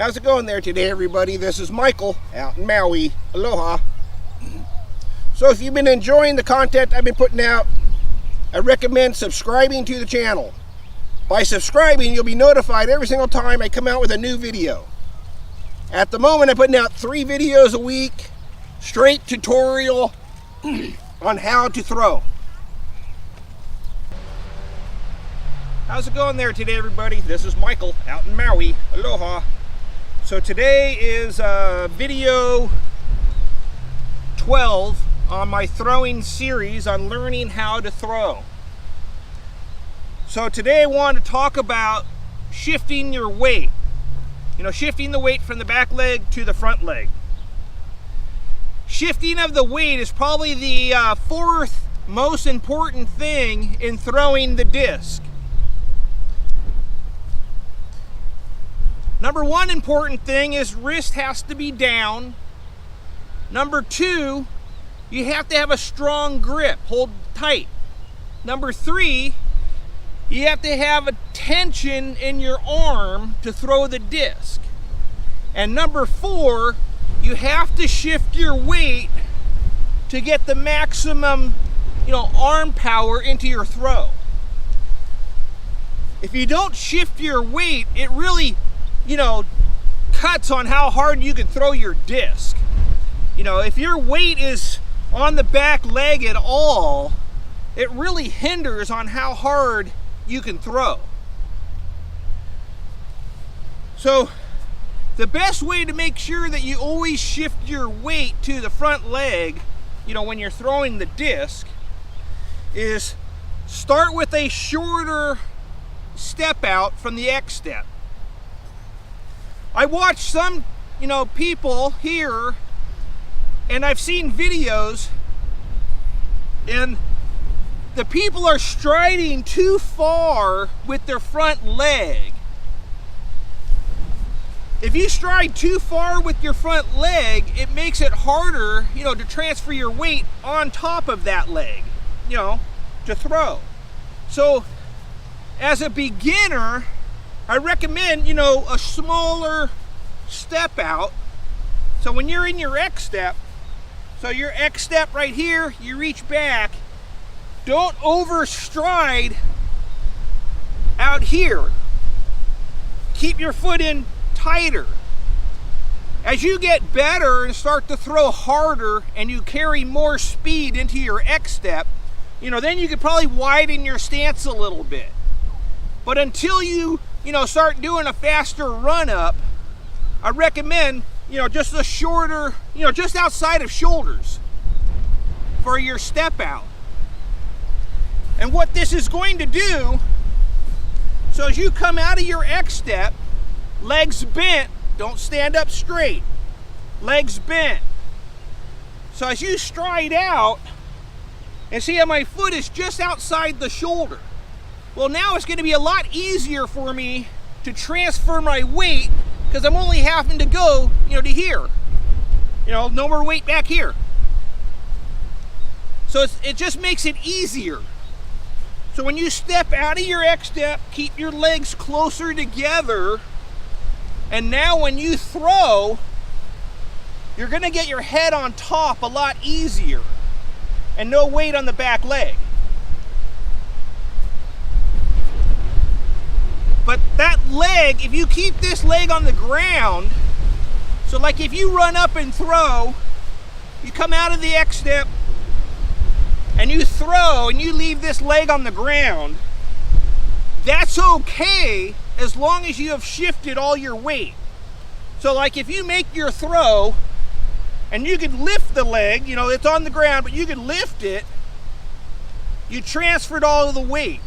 How's it going there today, everybody? This is Michael out in Maui. Aloha. So if you've been enjoying the content I've been putting out, I recommend subscribing to the channel. By subscribing, you'll be notified every single time I come out with a new video. At the moment, I'm putting out 3 videos a week, straight tutorial on how to throw. How's it going there today, everybody? This is Michael out in Maui. Aloha. So today is video 12 on my throwing series on learning how to throw. So today I want to talk about shifting your weight. You know, shifting the weight from the back leg to the front leg. Shifting of the weight is probably the 4th most important thing in throwing the disc. Number 1 important thing is wrist has to be down. Number 2, you have to have a strong grip, hold tight. Number 3, you have to have a tension in your arm to throw the disc. And number 4, you have to shift your weight to get the maximum, arm power into your throw. If you don't shift your weight, it really cuts on how hard you can throw your disc. If your weight is on the back leg at all, it really hinders on how hard you can throw. So the best way to make sure that you always shift your weight to the front leg, when you're throwing the disc, is start with a shorter step out from the X step. I watch some, people here, and I've seen videos, and the people are striding too far with their front leg. If you stride too far with your front leg, it makes it harder, to transfer your weight on top of that leg, to throw. So, as a beginner, I recommend, a smaller step out. So when you're in your X step, so your X step right here, you reach back, don't overstride out here. Keep your foot in tighter. As you get better and start to throw harder and you carry more speed into your X step, then you could probably widen your stance a little bit. But until you start doing a faster run up, I recommend, just a shorter, just outside of shoulders for your step out. And what this is going to do, so as you come out of your X step, legs bent, don't stand up straight, legs bent. So as you stride out, and see how my foot is just outside the shoulder. Well, now it's going to be a lot easier for me to transfer my weight because I'm only having to go, to here. No more weight back here. So it just makes it easier. So when you step out of your X step, keep your legs closer together. And now when you throw, you're going to get your head on top a lot easier. And no weight on the back leg. But that leg, if you keep this leg on the ground, so like if you run up and throw, you come out of the X step and you throw and you leave this leg on the ground, that's okay as long as you have shifted all your weight. So like if you make your throw and you can lift the leg, it's on the ground, but you can lift it, you transferred all of the weight.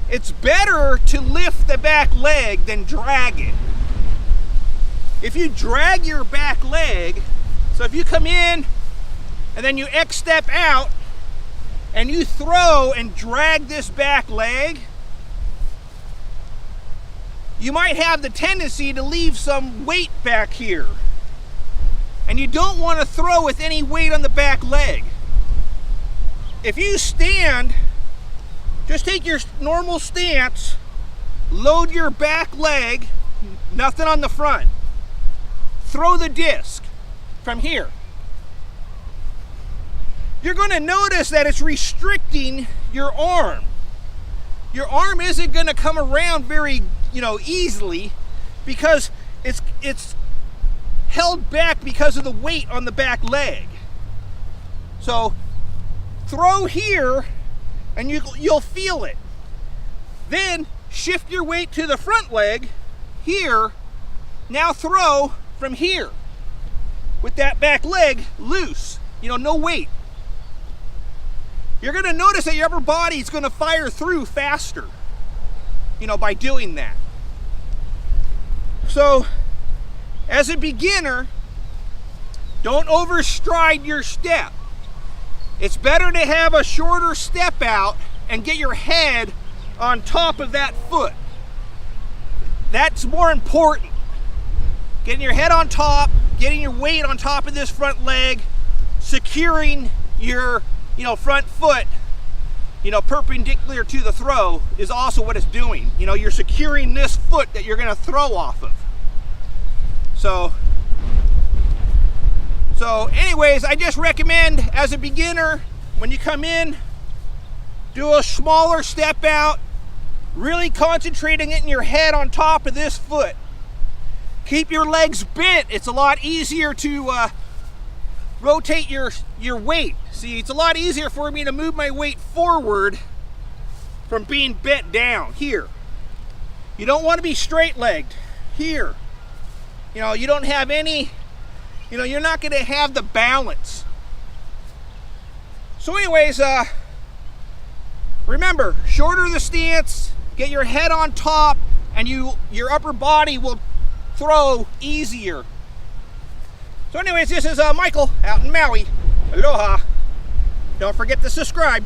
It's better to lift the back leg than drag it. If you drag your back leg, so if you come in and then you X step out and you throw and drag this back leg, you might have the tendency to leave some weight back here. And you don't want to throw with any weight on the back leg. If you stand, just take your normal stance, load your back leg, nothing on the front. Throw the disc from here. You're going to notice that it's restricting your arm. Your arm isn't going to come around very, easily because it's held back because of the weight on the back leg. So throw here and you'll feel it. Then shift your weight to the front leg here. Now throw from here with that back leg loose, no weight. You're going to notice that your upper body is going to fire through faster, by doing that. So as a beginner, don't overstride your step. It's better to have a shorter step out and get your head on top of that foot. That's more important. Getting your head on top, getting your weight on top of this front leg, securing your front foot, perpendicular to the throw is also what it's doing. You're securing this foot that you're going to throw off of. So anyways, I just recommend as a beginner, when you come in, do a smaller step out, really concentrating getting your head on top of this foot. Keep your legs bent. It's a lot easier to rotate your weight. See, it's a lot easier for me to move my weight forward from being bent down here. You don't want to be straight-legged here. You don't have any, you're not going to have the balance. So anyways, remember, shorter the stance, get your head on top, and your upper body will throw easier. So anyways, this is Michael out in Maui. Aloha. Don't forget to subscribe.